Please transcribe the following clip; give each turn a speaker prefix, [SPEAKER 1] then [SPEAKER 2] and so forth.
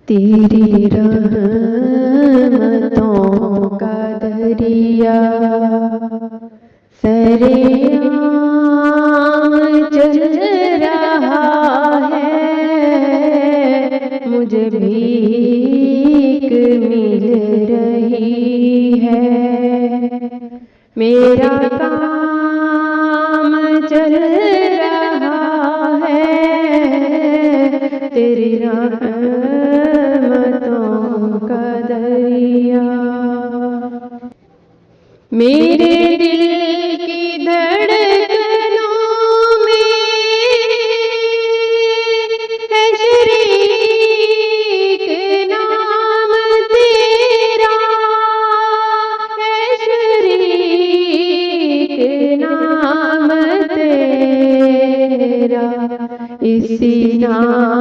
[SPEAKER 1] तेरी रहमतों का दरिया सरेआम चल रहा है, मुझे भीख मिल रही है। मेरा काम चल रहा है, तेरी रहमतों का दरिया। मेरे दिल की धड़कनों में है शरीक नाम तेरा, है शरीक नाम तेरा। इसी नाम